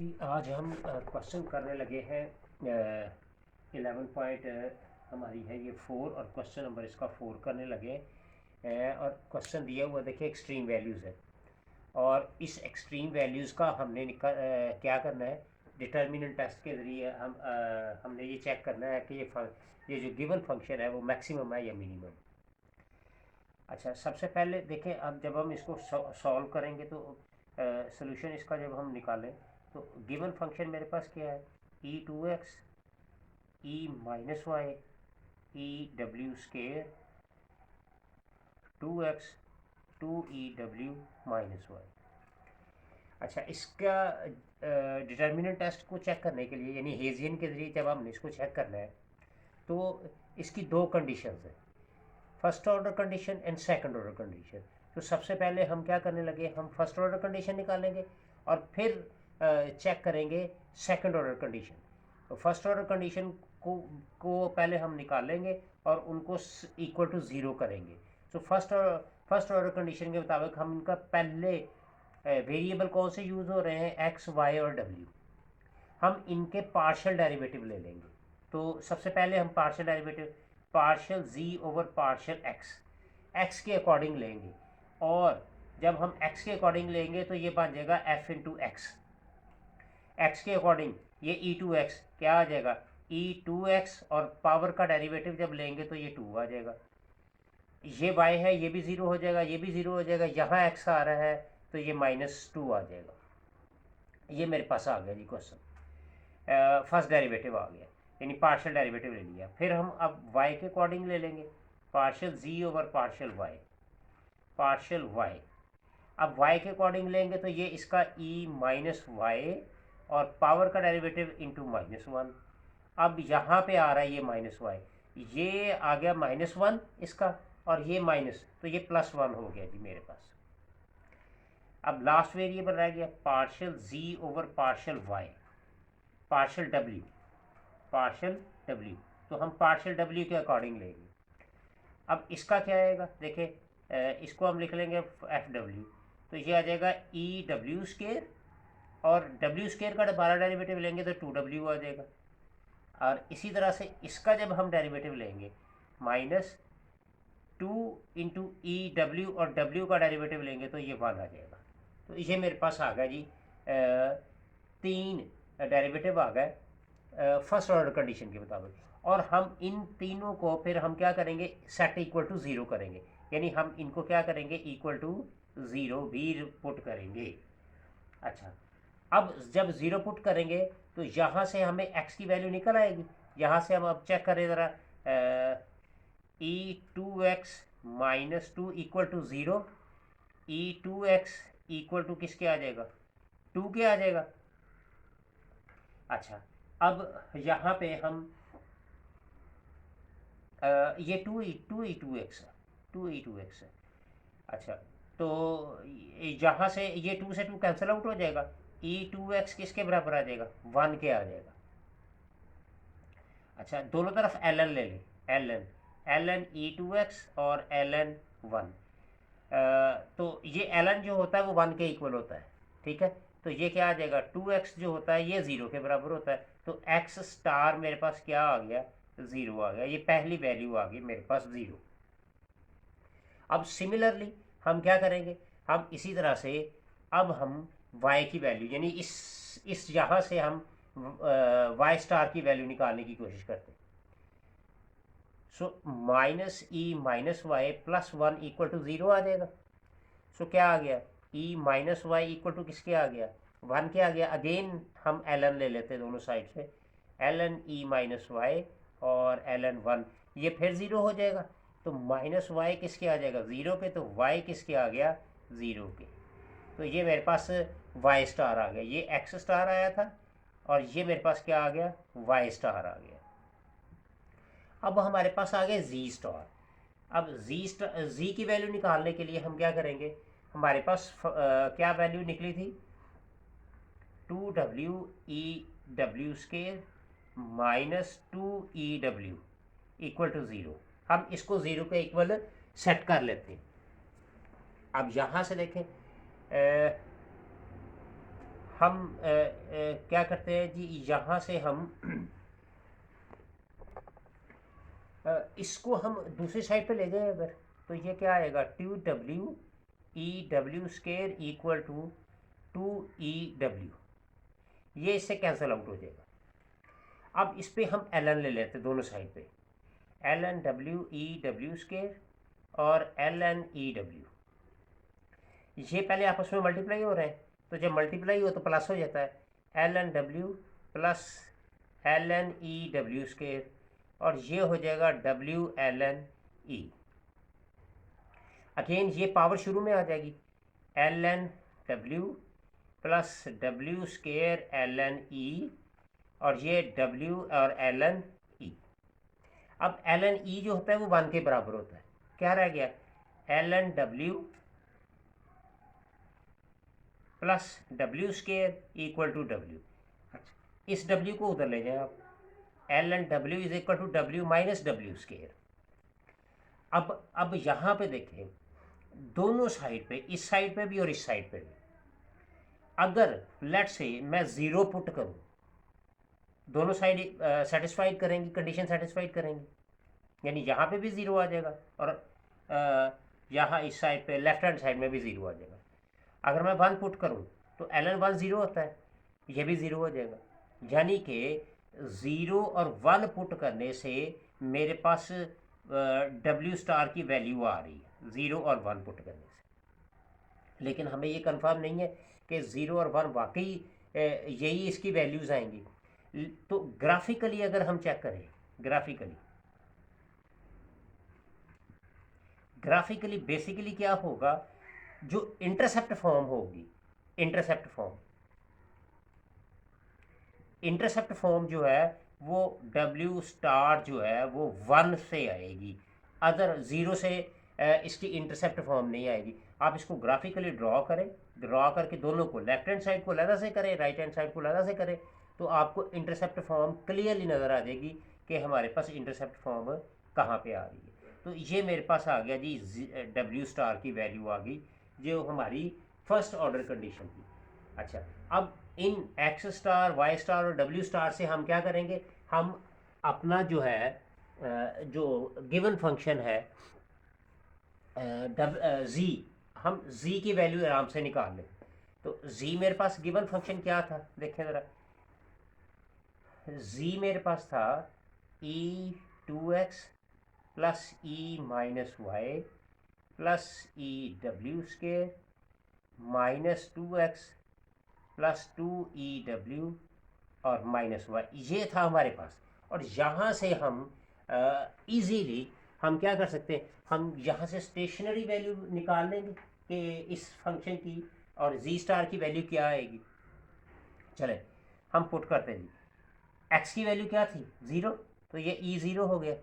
जी आज हम क्वेश्चन करने लगे हैं 11 पॉइंट हमारी है ये 4 और क्वेश्चन नंबर इसका 4 करने लगे और क्वेश्चन दिया हुआ देखिए एक्सट्रीम वैल्यूज़ है और इस एक्सट्रीम वैल्यूज़ का हमने क्या करना है डिटर्मिनेंट टेस्ट के ज़रिए हमने ये चेक करना है कि ये जो गिवन फंक्शन है वो मैक्सिमम है या मिनिमम। अच्छा, सबसे पहले देखें, अब जब हम इसको सॉल्व करेंगे तो सोल्यूशन इसका जब हम निकालें तो गिवन फंक्शन मेरे पास क्या है, e2x e minus Y e w square 2x 2e w minus Y. अच्छा, इसका डिटर्मिनेंट टेस्ट को चेक करने के लिए यानी हेजियन के ज़रिए जब हमने इसको चेक करना है तो इसकी दो कंडीशंस हैं, first order condition and second order condition. तो सबसे पहले हम क्या करने लगे, हम फर्स्ट ऑर्डर कंडीशन निकालेंगे और फिर चेक करेंगे सेकंड ऑर्डर कंडीशन। तो फर्स्ट ऑर्डर कंडीशन को पहले हम निकालेंगे और उनको इक्वल टू ज़ीरो करेंगे। तो फर्स्ट ऑर्डर कंडीशन के मुताबिक हम इनका पहले वेरिएबल कौन से यूज़ हो रहे हैं, एक्स वाई और डब्ल्यू। हम इनके पार्शियल डेरिवेटिव ले लेंगे। तो सबसे पहले हम पार्शियल डेरिवेटिव पार्शियल जी ओवर पार्शियल एक्स के अकॉर्डिंग लेंगे और जब हम एक्स के अकॉर्डिंग लेंगे तो ये बन जाएगा एफ इंटू एक्स के अकॉर्डिंग ये ई टू एक्स क्या आ जाएगा, e2x और पावर का डेरिवेटिव जब लेंगे तो ये 2 आ जाएगा। ये y है, ये भी 0 हो जाएगा, ये भी 0 हो जाएगा, यहाँ x आ रहा है तो ये -2 आ जाएगा। ये मेरे पास आ गया जी क्वेश्चन, फर्स्ट डेरिवेटिव आ गया यानी पार्शियल डेरिवेटिव ले लिया। फिर हम अब y के अकॉर्डिंग ले लेंगे partial z over partial y। अब y के अकॉर्डिंग लेंगे तो ये इसका e माइनस वाई और पावर का डेरिवेटिव इंटू -1। अब यहाँ पे आ रहा है ये -y, ये आ गया -1 इसका और ये माइनस, तो ये +1 हो गया जी मेरे पास। अब लास्ट वेरिएबल रह गया partial z over partial y partial w। तो हम पार्शियल w के अकॉर्डिंग लेंगे। अब इसका क्या आएगा, देखिए इसको हम लिख लेंगे FW, तो ये आ जाएगा EW स्केयर और W स्केयर का दोबारा डेरिवेटिव लेंगे तो 2W आ जाएगा। और इसी तरह से इसका जब हम डेरिवेटिव लेंगे -2 इंटू EW और W का डेरिवेटिव लेंगे तो ये 1 आ जाएगा। तो ये मेरे पास आ गया जी 3 डेरिवेटिव आ गए फर्स्ट ऑर्डर कंडीशन के मुताबिक। और हम इन तीनों को फिर हम क्या करेंगे, सेट इक्वल टू 0 करेंगे, यानी हम इनको क्या करेंगे इक्वल टू 0 भी पुट करेंगे। अच्छा, अब जब 0 पुट करेंगे तो यहाँ से हमें x की वैल्यू निकल आएगी। यहाँ से हम अब चेक करें ज़रा, e2x minus 2 equal to 0, e2x equal to किसके आ जाएगा, 2 के आ जाएगा। अच्छा, अब यहाँ पे हम ये 2e2x है। अच्छा, तो यहाँ से ये 2 से 2 कैंसिल आउट हो जाएगा, e2x किसके बराबर आ जाएगा, 1 के आ जाएगा। अच्छा, दोनों तरफ ln ले लें, ln e2x और ln 1। तो ये ln जो होता है वो 1 के इक्वल होता है, ठीक है। तो ये क्या आ जाएगा, 2x जो होता है ये 0 के बराबर होता है, तो x स्टार मेरे पास क्या आ गया, 0 आ गया। ये पहली वैल्यू आ गई मेरे पास 0। अब सिमिलरली हम क्या करेंगे, हम इसी तरह से अब हम y की वैल्यू यानी इस यहाँ से हम y स्टार की वैल्यू निकालने की कोशिश करते हैं। So -e minus Y plus 1 equal to 0 आ जाएगा। सो क्या आ गया, e minus Y equal to किसके आ गया, 1 के आ गया। अगेन हम ln ले लेते हैं दोनों साइड से, ln e माइनस वाई और ln 1, ये फिर 0 हो जाएगा। तो -y किसके आ जाएगा, 0 के, तो y किसके आ गया, 0 के। तो ये मेरे पास y स्टार आ गया, ये x स्टार आया था और ये मेरे पास क्या आ गया, y स्टार आ गया। अब हमारे पास आ गया z स्टार। अब z की वैल्यू निकालने के लिए हम क्या करेंगे, हमारे पास क्या वैल्यू निकली थी, 2w square minus 2e w equal to 0। हम इसको 0 के इक्वल सेट कर लेते हैं। अब यहाँ से देखें, हम क्या करते हैं जी, यहाँ से हम इसको हम दूसरी साइड पे ले जाएं अगर, तो ये क्या आएगा, 2WE W² equal to 2EW, ये इससे कैंसिल आउट हो जाएगा। अब इस पे हम ln ले लेते हैं दोनों साइड पे, ln WE W² और ln EW, ये पहले आपस में मल्टीप्लाई हो रहे हैं, तो जब मल्टीप्लाई हो तो प्लस हो जाता है, ln W plus ln EW², और ये हो जाएगा W ln E। अगेन ये पावर शुरू में आ जाएगी, ln W plus W² ln E, और ये W और ln E। अब ln E जो होता है वो 1 के बराबर होता है, क्या रह गया, ln W plus W² equal to W। इस W को उधर ले जाए आप, ln W is equal to W minus W²। अब यहाँ पे देखें, दोनों साइड पे, इस साइड पे भी और इस साइड पे भी, अगर लेट से मैं 0 पुट करूँ, दोनों साइड सेटिस्फाइड करेंगी, कंडीशन सेटिस्फाइड करेंगी, यानी यहाँ पे भी 0 आ जाएगा और यहाँ इस साइड पे लेफ्ट हैंड साइड में भी 0 आ जाएगा। अगर मैं 1 पुट करूँ तो ln 1 0 होता है, ये भी 0 हो जाएगा, यानी कि 0 और 1 पुट करने से मेरे पास W* की वैल्यू आ रही है 0 और 1 पुट करने से। लेकिन हमें ये कंफर्म नहीं है कि 0 और 1 वाकई यही इसकी वैल्यूज़ आएंगी। तो ग्राफिकली अगर हम चेक करें, ग्राफिकली बेसिकली क्या होगा, जो इंटरसेप्ट फॉर्म होगी, इंटरसेप्ट फॉर्म जो है वो W* जो है वो 1 से आएगी, अदर 0 से इसकी इंटरसेप्ट फॉर्म नहीं आएगी। आप इसको ग्राफिकली ड्रॉ करें, ड्रॉ करके दोनों को, लेफ्ट हैंड साइड को अलग से करें, राइट हैंड साइड को अलग से करें, तो आपको इंटरसेप्ट फॉर्म क्लियरली नज़र आ जाएगी कि हमारे पास इंटरसेप्ट फॉर्म कहाँ पे आ रही है। तो ये मेरे पास आ गया जी, W* की वैल्यू आ गई जो हमारी फर्स्ट ऑर्डर कंडीशन थी। अच्छा, अब इन X*, Y* और W* से हम क्या करेंगे, हम अपना जो है जो गिवन फंक्शन है Z, हम Z की वैल्यू आराम से निकाल लें। तो Z मेरे पास गिवन फंक्शन क्या था, देखें ज़रा, Z मेरे पास था E2x plus E minus Y plus EW² minus 2x plus 2EW और माइनस वाई, ये था हमारे पास। और यहाँ से हम इजीली हम क्या कर सकते हैं, हम यहाँ से स्टेशनरी वैल्यू निकाल लेंगे कि इस फंक्शन की, और Z* की वैल्यू क्या आएगी। चले हम पुट करते हैं जी, x की वैल्यू क्या थी 0, तो ये E0 हो गया,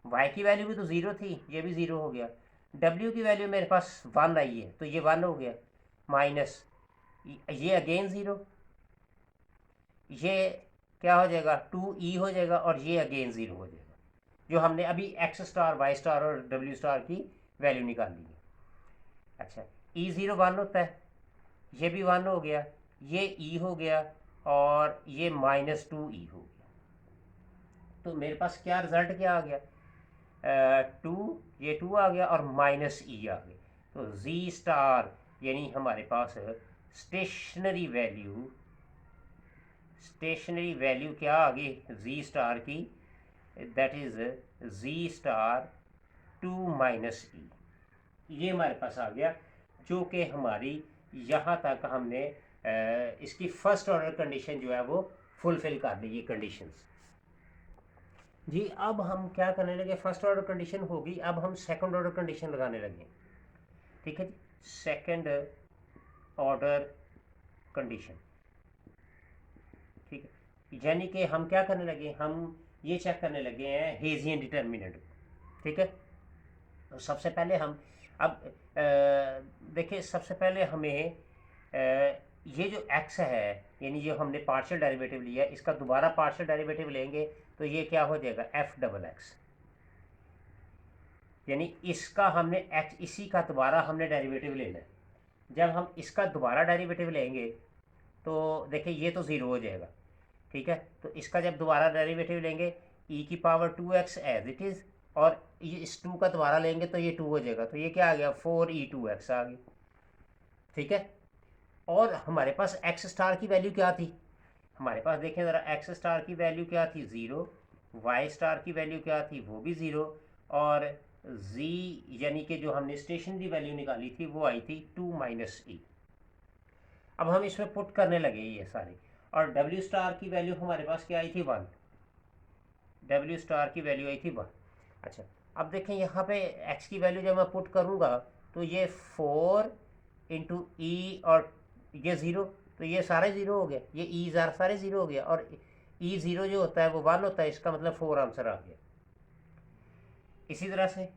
y की वैल्यू भी तो 0 थी, ये भी 0 हो गया, w की वैल्यू मेरे पास 1 आई है तो ये 1 हो गया, माइनस ये अगेन 0, ये क्या हो जाएगा 2e हो जाएगा, और ये अगेन 0 हो जाएगा, जो हमने अभी X*, Y* और W* की वैल्यू निकाल ली है। अच्छा, E0 1 होता है, ये भी 1 हो गया, ये E हो गया, और ये माइनस 2e हो गया। तो मेरे पास क्या रिजल्ट क्या आ गया, 2, ये 2 आ गया और माइनस E आ गया। तो Z* यानी हमारे पास स्टेशनरी वैल्यू क्या आ गई Z* की, that is Z* 2 minus E, ये हमारे पास आ गया, जो कि हमारी यहाँ तक हमने इसकी फर्स्ट ऑर्डर कंडीशन जो है वो फुलफिल कर दी, ये कंडीशंस जी। अब हम क्या करने लगे, फर्स्ट ऑर्डर कंडीशन होगी, अब हम सेकंड ऑर्डर कंडीशन लगाने लगे, ठीक है जी, सेकंड ऑर्डर कंडीशन, ठीक है, यानी कि हम क्या करने लगे, हम ये चेक करने लगे हैं हेजियन डिटर्मिनेंट, ठीक है। तो सबसे पहले हम अब देखिए, सबसे पहले हमें ये जो x है, यानी जो हमने पार्शियल डेरिवेटिव लिया, इसका दोबारा पार्शियल डेरिवेटिव लेंगे तो ये क्या हो जाएगा f XX, यानी इसका हमने इसी का दोबारा हमने डेरिवेटिव लेना है। जब हम इसका दोबारा डेरिवेटिव लेंगे तो देखिए ये तो ज़ीरो हो जाएगा, ठीक है। तो इसका जब दोबारा डेरिवेटिव लेंगे ई की power 2x as it is, और ये इस 2 का दोबारा लेंगे तो ये 2 हो जाएगा, तो ये क्या आ गया 4e2x आ गया, ठीक है। और हमारे पास एक्स स्टार की वैल्यू क्या थी, हमारे पास देखें ज़रा, एक्स स्टार की वैल्यू क्या थी 0, वाई स्टार की वैल्यू क्या थी वो भी 0, और जी यानी कि जो हमने स्टेशनरी वैल्यू निकाली थी वो आई थी 2 माइनस ई। अब हम इसमें पुट करने लगे ये सारे, और डब्ल्यू स्टार की वैल्यू हमारे पास क्या आई थी 1, डब्ल्यू स्टार की वैल्यू आई थी 1। अच्छा, अब देखें यहाँ पे एक्स की वैल्यू जब मैं पुट करूँगा तो ये 4 इंटू ई, और ये ज़ीरो, तो ये सारे ज़ीरो हो गया, ये ई सारे ज़ीरो हो गया, और ई ज़ीरो जो होता है वो 1 होता है, इसका मतलब 4 आंसर आ गया। इसी तरह से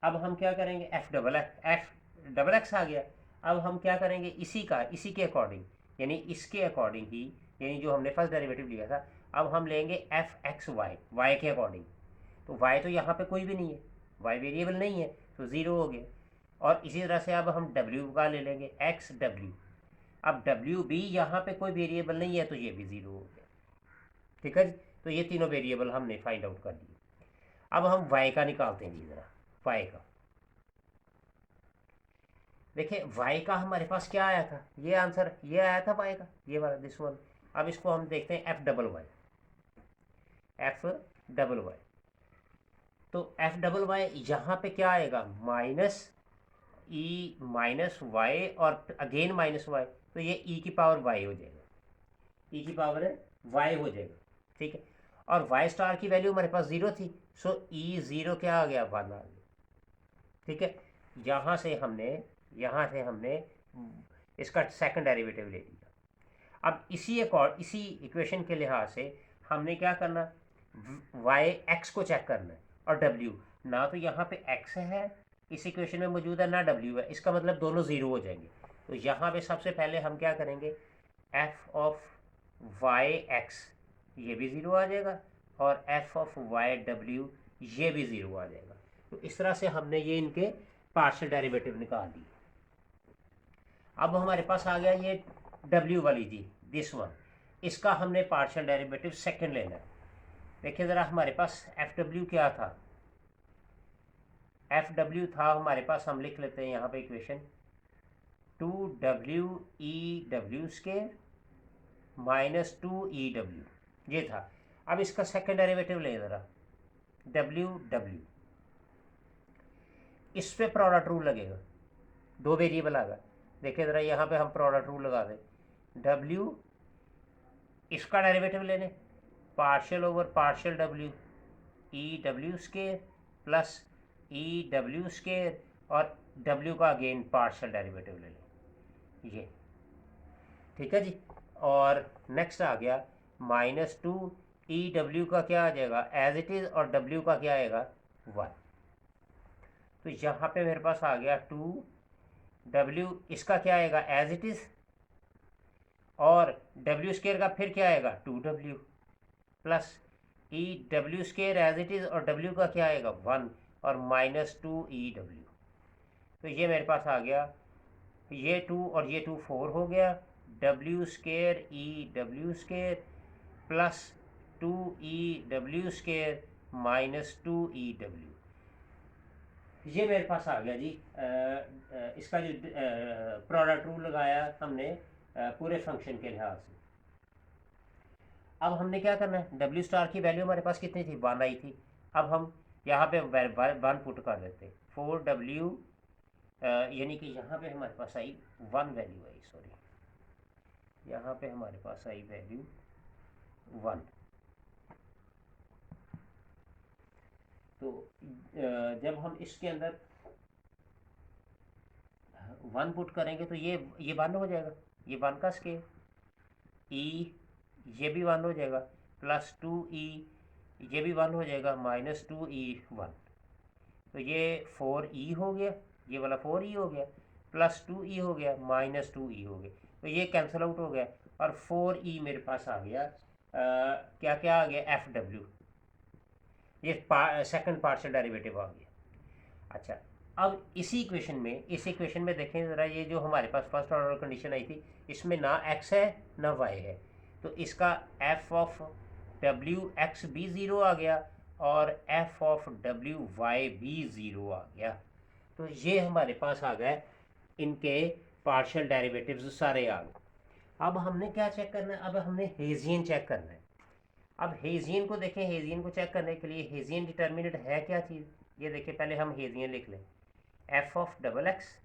अब हम क्या करेंगे, एफ डबल एक्स आ गया। अब हम क्या करेंगे, इसी के अकॉर्डिंग, यानी इसके अकॉर्डिंग ही, यानी जो हमने फर्स्ट डेरिवेटिव लिया था, अब हम लेंगे एफ एक्स वाई के अकॉर्डिंग। तो वाई तो यहाँ पे कोई भी नहीं है, वाई वेरिएबल नहीं है, तो ज़ीरो हो गया। और इसी तरह से अब हम डब्ल्यू का ले लेंगे, एक्स डब्ल्यू। अब डब्ल्यू भी यहाँ पे कोई वेरिएबल नहीं है, तो ये भी ज़ीरो हो गया, ठीक है जी। तो ये तीनों वेरिएबल हमने फाइंड आउट कर लिए। अब हम वाई का निकालते हैं जी ज़रा, वाई का देखिए, वाई का हमारे पास क्या आया था, ये आंसर ये आया था वाई का, ये वाला दिस वन। अब इसको हम देखते हैं F double Y, F double Y. तो एफ डबल वाई यहाँ पे क्या आएगा, माइनस ई माइनस वाई और अगेन माइनस वाई, तो ये ई की पावर वाई हो जाएगा, ई की पावर वाई हो जाएगा, ठीक है। और वाई स्टार की वैल्यू हमारे पास ज़ीरो थी, सो ई ज़ीरो क्या आ गया, 1 आ गया, ठीक है। यहाँ से हमने इसका सेकंड डेरिवेटिव ले लिया। अब इसी इक्वेशन के लिहाज से हमने क्या करना, वाई एक्स को चेक करना है, और डब्ल्यू, ना तो यहाँ पे एक्स है इस इक्वेशन में मौजूद है, ना डब्ल्यू है, इसका मतलब दोनों ज़ीरो हो जाएंगे। तो यहाँ पे सबसे पहले हम क्या करेंगे, एफ ऑफ वाई एक्स ये भी ज़ीरो आ जाएगा, और एफ ऑफ वाई डब्ल्यू ये भी ज़ीरो आ जाएगा। तो इस तरह से हमने ये इनके पार्शियल डेरिवेटिव निकाल दिए। अब हमारे पास आ गया ये डब्ल्यू वाली जी, दिस वन, इसका हमने पार्शियल डेरिवेटिव सेकंड लेना है। देखिए ज़रा, हमारे पास एफ डब्ल्यू क्या था, एफ डब्ल्यू था हमारे पास, हम लिख लेते हैं यहाँ पे equation, 2WE W² minus 2EW, ये था। अब इसका सेकंड डेरिवेटिव ले ज़रा, WW, इस पे प्रोडक्ट रूल लगेगा, दो वेरिएबल आ गए। देखिए ज़रा, यहाँ पे हम प्रोडक्ट रूल लगा दें, W इसका डेरिवेटिव लेने, partial over partial W, EW² plus EW², और W का अगेन पार्शियल डेरिवेटिव ले लें, ये ठीक है जी। और नेक्स्ट आ गया -2EW का क्या आ जाएगा एज इट इज़, और W का क्या आएगा 1। तो यहाँ पे मेरे पास आ गया 2W, इसका क्या आएगा एज इट इज़, और W² का फिर क्या आएगा 2W, plus EW² as it is, और W का क्या आएगा 1, और -2EW। तो ये मेरे पास आ गया, ये 2 और ये 2 4 हो गया, W² EW² plus 2EW² minus 2EW, ये मेरे पास आ गया जी। इसका जो प्रोडक्ट रूल लगाया हमने पूरे फंक्शन के लिहाज से। अब हमने क्या करना है, डब्ल्यू स्टार की वैल्यू हमारे पास कितनी थी, 1 आई थी। अब हम यहाँ पे 1 पुट कर देते हैं, 4W, यानी कि यहाँ पे हमारे पास आई 1 वैल्यू आई, सॉरी, यहाँ पे हमारे पास आई वैल्यू 1। तो जब हम इसके अंदर 1 पुट करेंगे तो ये 1 हो जाएगा, ये 1 का स्केयर, ई ये भी 1 हो जाएगा, प्लस 2E ये भी 1 हो जाएगा, माइनस 2E1। तो ये 4E हो गया, ये वाला 4E हो गया, प्लस 2E हो गया, माइनस 2E हो गया, तो ये कैंसिल आउट हो गया, और 4E मेरे पास आ गया, क्या क्या आ गया, FW, ये सेकंड पार्शियल डेरिवेटिव आ गया। अच्छा, अब इस इक्वेशन में देखें ज़रा, ये जो हमारे पास फर्स्ट ऑर्डर कंडीशन आई थी, इसमें ना x है ना y है, तो इसका f ऑफ डब्ल्यू एक्स भी ज़ीरो आ गया और f ऑफ डब्ल्यू वाई भी ज़ीरो आ गया। तो ये हमारे पास आ गए इनके पार्शियल डेरिवेटिव्स सारे आ गए। अब हमने क्या चेक करना है, अब हमने हेजियन चेक करना है। अब हेजियन को देखें, हेजियन को चेक करने के लिए हेजियन डिटर्मिनेंट है क्या चीज़, ये देखिए, पहले हम हेजियन लिख लें। F of double X,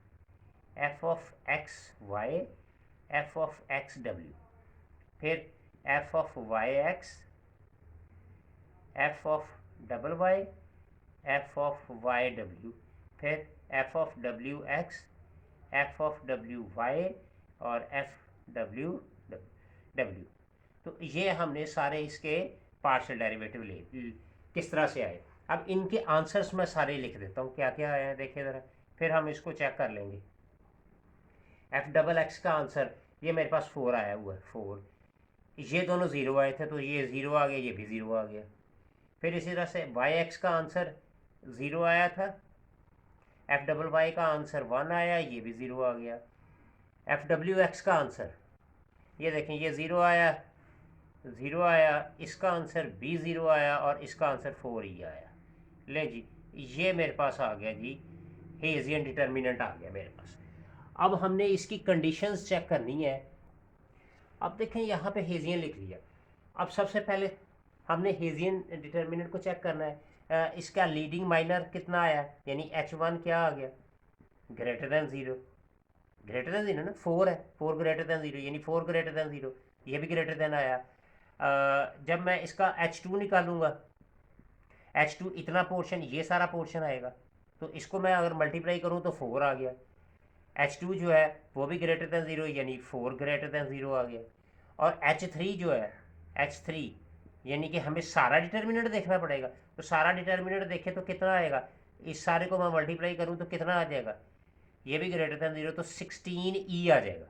F of X Y, F of X W, फिर F of Y X, F of double Y, F of Y W, फिर F of W X, F of W Y और F W W. तो ये हमने सारे इसके partial derivative ले किस तरह से आए। अब इनके आंसर्स मैं सारे लिख देता हूँ क्या क्या आए हैं, देखिए ज़रा, फिर हम इसको चेक कर लेंगे। एफ डबल एक्स का आंसर ये मेरे पास 4 आया हुआ है, 4। ये दोनों ज़ीरो आए थे तो ये ज़ीरो आ गया, ये भी ज़ीरो आ गया। फिर इसी तरह से वाई एक्स का आंसर 0 आया था, एफ डबल वाई का आंसर 1 आया, ये भी ज़ीरो आ गया। एफ डब्ल्यू एक्स का आंसर ये देखें, ये ज़ीरो आया, ज़ीरो आया, इसका आंसर भी ज़ीरो आया और इसका आंसर 4 ही आया। ले जी, ये मेरे पास आ गया जी, हेजियन डिटर्मिनेंट आ गया मेरे पास। अब हमने इसकी कंडीशंस चेक करनी है। अब देखें यहाँ पे हेजियन लिख लिया। अब सबसे पहले हमने हेजियन डिटर्मिनेंट को चेक करना है। इसका लीडिंग माइनर कितना आया, यानी H1 क्या आ गया, greater than zero. Greater than zero ना, 4 है, 4 ग्रेटर दैन ज़ीरो, यानी 4 ग्रेटर दैन ज़ीरो, ये भी ग्रेटर दैन आया। जब मैं इसका H2 निकालूंगा, H2 इतना पोर्शन, ये सारा पोर्शन आएगा, तो इसको मैं अगर मल्टीप्लाई करूँ तो 4 आ गया। H2 जो है वो भी ग्रेटर दैन ज़ीरो, यानी 4 ग्रेटर दैन ज़ीरो आ गया। और H3 जो है, H3 यानी कि हमें सारा डिटर्मिनेंट देखना पड़ेगा, तो सारा डिटर्मिनेंट देखें तो कितना आएगा, इस सारे को मैं मल्टीप्लाई करूँ तो कितना आ जाएगा, ये भी ग्रेटर दैन ज़ीरो, तो 16E आ जाएगा।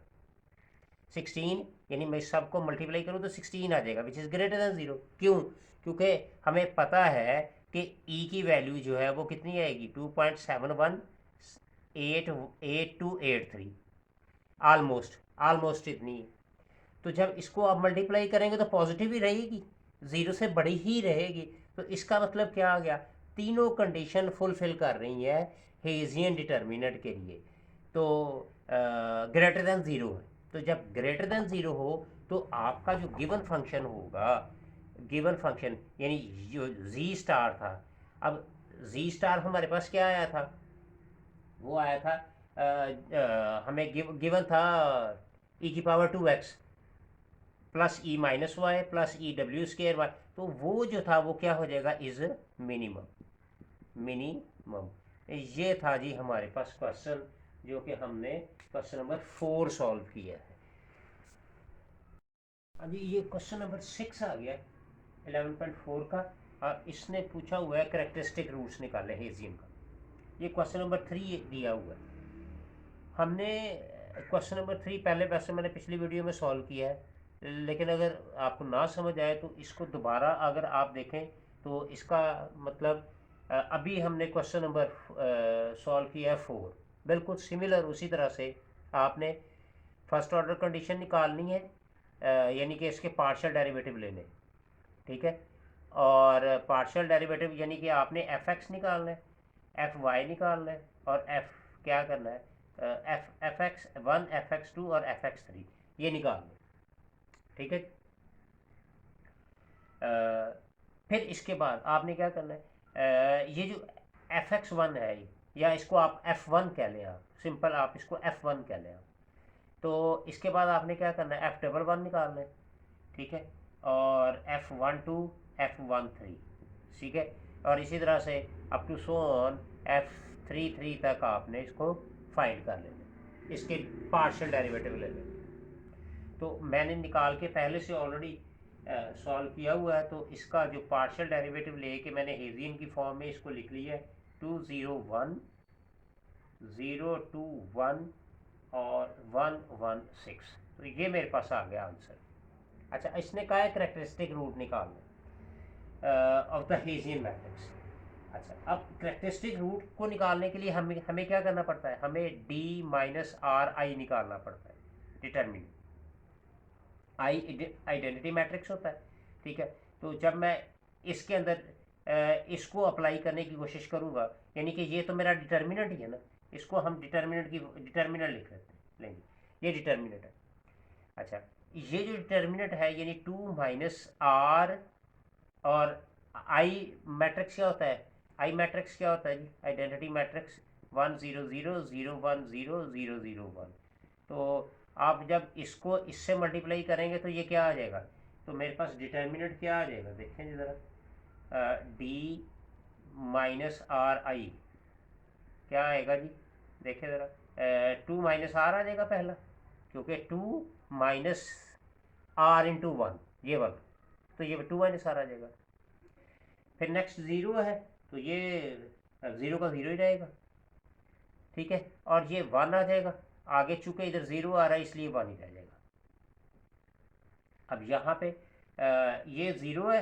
16 यानी मैं सबको मल्टीप्लाई करूँ तो 16 आ जाएगा, which is greater than zero. क्यों, क्योंकि हमें पता है कि ई की वैल्यू जो है वो कितनी आएगी, 2.718283, आलमोस्ट इतनी है। तो जब इसको आप मल्टीप्लाई करेंगे तो पॉजिटिव ही रहेगी, ज़ीरो से बड़ी ही रहेगी। तो इसका मतलब क्या आ गया, तीनों कंडीशन फुलफिल कर रही है हेजियन डिटर्मिनेंट के लिए। तो ग्रेटर दैन ज़ीरो है, तो जब ग्रेटर दैन ज़ीरो हो तो आपका जो गिवन फंक्शन होगा, गिवन फंक्शन यानी जो जी स्टार था, अब जी स्टार हमारे पास क्या आया था, वो आया था हमें गिवन था e⁻² plus E minus Y plus E W square Y. तो वो जो था वो क्या हो जाएगा, इज मिनिमम। ये था जी हमारे पास क्वेश्चन, जो कि हमने क्वेश्चन नंबर 4 सॉल्व किया है। अभी ये क्वेश्चन नंबर 6 आ गया 11.4 का, और इसने पूछा हुआ है करेक्टरिस्टिक रूट्स निकाले हेजियन का। ये क्वेश्चन नंबर 3 दिया हुआ है। हमने क्वेश्चन नंबर 3 पहले वैसे मैंने पिछली वीडियो में सॉल्व किया है, लेकिन अगर आपको ना समझ आए तो इसको दोबारा अगर आप देखें तो इसका मतलब अभी हमने क्वेश्चन नंबर सॉल्व किया है 4, बिल्कुल सिमिलर उसी तरह से आपने फर्स्ट ऑर्डर कंडीशन निकालनी है, यानी कि इसके पार्शियल डेरिवेटिव लेने, ठीक है। और पार्शियल डेरिवेटिव यानी कि आपने एफ एक्स निकालना है, एफ वाई निकालना है, और एफ क्या करना है, एफ एक्स 1, एफ एक्स 2 और एफ एक्स 3, ये निकालना है, ठीक है। फिर इसके बाद आपने क्या करना है, ये जो एफ एक्स 1 है, या इसको आप एफ 1 कह लें, आप सिंपल आप इसको एफ 1 कह लें आप। तो इसके बाद आपने क्या करना है, एफ डबल 1 निकालना है, ठीक है, और F12 F13, ठीक है। और इसी तरह से up to so on F33 तक आपने इसको फाइंड कर लेना, इसके पार्शियल डेरिवेटिव ले लेना। तो मैंने निकाल के पहले से ऑलरेडी सॉल्व किया हुआ है, तो इसका जो पार्शियल डेरिवेटिव लेके मैंने हेजियन की फॉर्म में इसको लिख लिया है, 201 021 और 116। तो ये मेरे पास आ गया आंसर। अच्छा, इसने कहा है करेक्टरिस्टिक रूट निकालना ऑफ द हेजियन मैट्रिक्स। अच्छा, अब करेक्टरिस्टिक रूट को निकालने के लिए हमें हमें क्या करना पड़ता है, हमें डी माइनस आर आई निकालना पड़ता है। डिटर्मिन आई आइडेंटिटी मैट्रिक्स होता है, ठीक है। तो जब मैं इसके अंदर इसको अप्लाई करने की कोशिश करूँगा, यानी कि ये तो मेरा डिटर्मिनेंट ही है ना, इसको हम डिटर्मिनेंट लिख लेंगे, ये डिटर्मिनेंट है। अच्छा, ये जो डिटर्मिनेंट है यानी 2 - r, और आई मैट्रिक्स क्या होता है, आई मैट्रिक्स क्या होता है जी, आइडेंटिटी मैट्रिक्स 1 0 0 0 1 0 0 0 1। तो आप जब इसको इससे मल्टीप्लाई करेंगे तो ये क्या आ जाएगा, तो मेरे पास डिटर्मिनेंट क्या आ जाएगा, देखें जी ज़रा, डी माइनस आर आई क्या आएगा जी, देखें ज़रा, 2 - r आ जाएगा पहला, क्योंकि 2 माइनस r इंटू 1, ये वाला, तो ये 2 - r आ जाएगा। फिर नेक्स्ट ज़ीरो है, तो ये ज़ीरो का ज़ीरो ही रहेगा, ठीक है। और ये 1 आ जाएगा, आगे चूंकि इधर ज़ीरो आ रहा है इसलिए 1 ही रह जाएगा। अब यहाँ पे ये ज़ीरो है,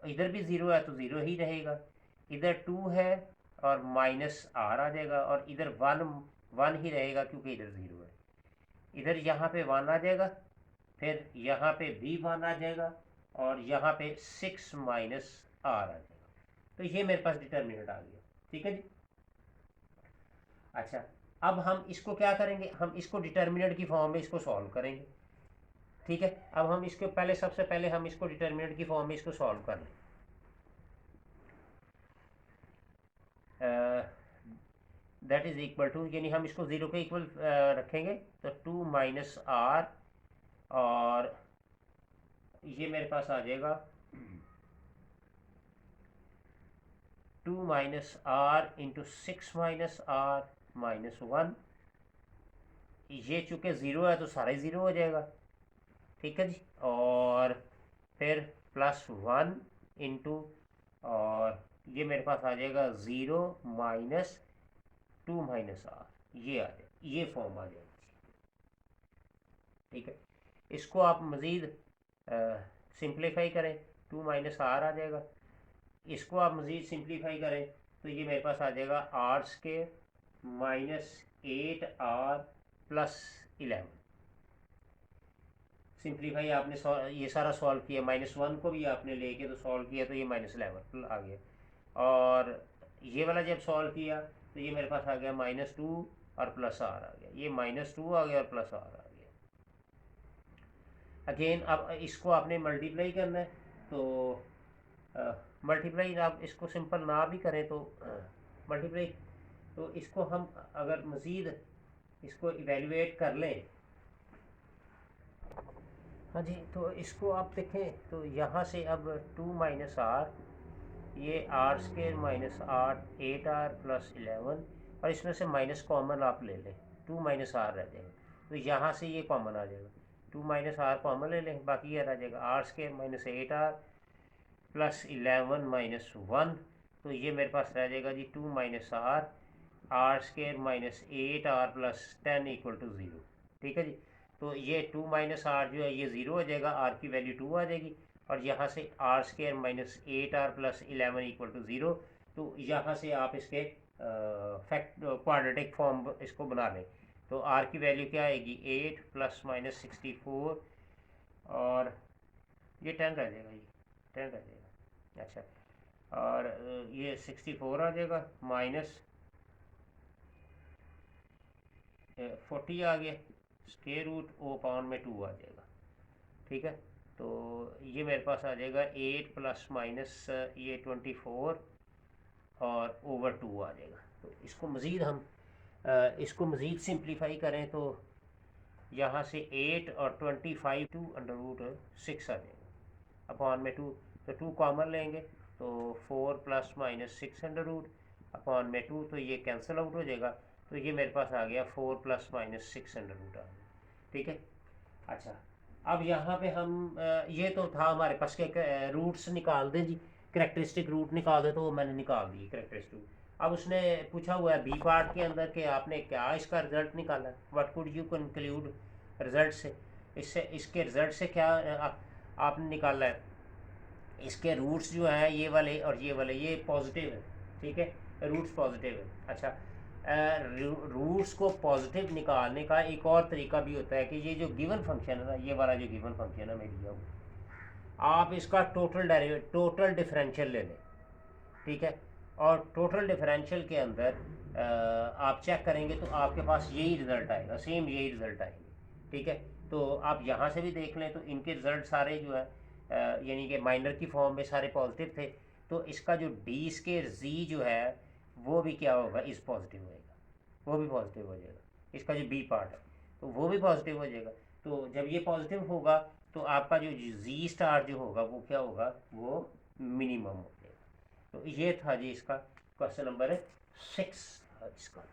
इधर भी ज़ीरो है तो ज़ीरो ही रहेगा, इधर 2 है और माइनस r आ जाएगा, और इधर 1 ही रहेगा क्योंकि इधर ज़ीरो है। इधर यहाँ पे 1 आ जाएगा, फिर यहाँ पे भी 1 आ जाएगा, और यहाँ पे 6 माइनस r आ जाएगा। तो ये मेरे पास डिटर्मिनेंट आ गया, ठीक है जी। अच्छा, अब हम इसको क्या करेंगे, हम इसको डिटर्मिनेंट की फॉर्म में इसको सॉल्व करेंगे, ठीक है। अब हम इसको पहले, सबसे पहले हम इसको डिटर्मिनेंट की फॉर्म में इसको सॉल्व कर लें। दैट इज इक्वल टू, यानी हम इसको ज़ीरो के इक्वल रखेंगे, तो 2 - r, और ये मेरे पास आ जाएगा 2 - r इंटू 6 - r माइनस 1। ये चूँकि ज़ीरो है तो सारा ही ज़ीरो हो जाएगा, ठीक है जी। और फिर प्लस 1 इंटू, और ये मेरे पास आ जाएगा 0 माइनस 2 - r, ये आ जाए, ये फॉर्म आ जाएगी, ठीक है। इसको आप मज़ीद सिंप्लीफाई करें, 2 - r आ जाएगा। इसको आप मज़ीद सिंप्लीफाई करें तो ये मेरे पास आ जाएगा r² minus 8r plus 11। Simplify आपने ये सारा सॉल्व किया, -1 को भी आपने लेके तो सॉल्व किया, तो ये -11 आ गया, और ये वाला जब सॉल्व किया तो ये मेरे पास आ गया -2 और प्लस r आ गया, ये -2 आ गया और प्लस r आ गया। अगेन अब इसको आपने मल्टीप्लाई करना है, तो मल्टीप्लाई आप इसको सिंपल ना भी करें तो मल्टीप्लाई, तो इसको हम अगर मज़ीद इसको इवेल्युएट कर लें, हाँ जी, तो इसको आप देखें तो यहाँ से अब 2 - r, ये r² माइनस 8r प्लस 11, और इसमें से माइनस कॉमन आप ले लें, 2 - r रह जाएगा, तो यहाँ से ये कॉमन आ जाएगा, 2 - r कॉमन ले लें, बाकी ये रह जाएगा r² minus 8r plus 11 minus 1। तो ये मेरे पास रह जाएगा जी 2 - r² minus 8r plus 10 equal to 0, ठीक है जी। तो ये 2 - r जो है ये 0 हो जाएगा, r की वैल्यू 2 आ जाएगी, और यहाँ से r² minus 8r plus 11 equal to 0। तो यहाँ से आप इसके फैक्ट क्वाड्रेटिक फॉर्म इसको बना लें, तो r की वैल्यू क्या आएगी, 8 प्लस माइनस 64, और ये 10 रह जाएगा, ये 10 रह जाएगा। अच्छा, और ये 64 आ जाएगा, माइनस 40 आ गया, स्क्वायर रूट O/2 आ जाएगा, ठीक है। तो ये मेरे पास आ जाएगा 8 प्लस माइनस ये 24 और /2 आ जाएगा। तो इसको मज़ीद हम इसको मज़ीद सिंप्लीफाई करें तो यहाँ से 8 और 25 2 √6 आ जाएगा, अपॉन में 2, तो 2 कॉमन लेंगे तो 4 प्लस माइनस 6 अपॉन में 2, तो ये कैंसिल आउट हो जाएगा, तो ये मेरे पास आ गया 4 प्लस माइनस 6 आ गया, ठीक है। अच्छा, अब यहाँ पे हम ये तो था हमारे पास के रूट्स निकाल दें जी, करेक्टरिस्टिक रूट निकाल दें, तो वो मैंने निकाल दी करेक्टरिस्टिक। अब उसने पूछा हुआ है बी पार्ट के अंदर कि आपने क्या इसका रिजल्ट निकाला, what could you conclude result से, इससे इसके रिजल्ट से क्या आपने निकाला है, इसके रूट्स जो हैं ये वाले और ये वाले ये पॉजिटिव है, ठीक है, रूट्स पॉजिटिव है। अच्छा, रूट्स को पॉजिटिव निकालने का एक और तरीका भी होता है कि ये जो गिवन फंक्शन है ना, ये वाला जो गिवन फंक्शन है मैं दिया हूँ, आप इसका टोटल डिफरेंशियल ले लें, ठीक है, और टोटल डिफरेंशियल के अंदर आप चेक करेंगे तो आपके पास यही रिज़ल्ट आएगा, सेम यही रिज़ल्ट आएंगे, ठीक है। तो आप यहाँ से भी देख लें तो इनके रिज़ल्ट सारे जो है यानी कि माइनर की फॉर्म में सारे पॉजिटिव थे, तो इसका जो डी स्केयर जी जो है वो भी क्या होगा, इस पॉजिटिव होएगा, वो भी पॉजिटिव हो जाएगा, इसका जो बी पार्ट है तो वो भी पॉजिटिव हो जाएगा। तो जब ये पॉजिटिव होगा तो आपका जो जी स्टार जो होगा वो क्या होगा, वो मिनिमम हो जाएगा। तो ये था जी इसका क्वेश्चन नंबर 6 था इसका।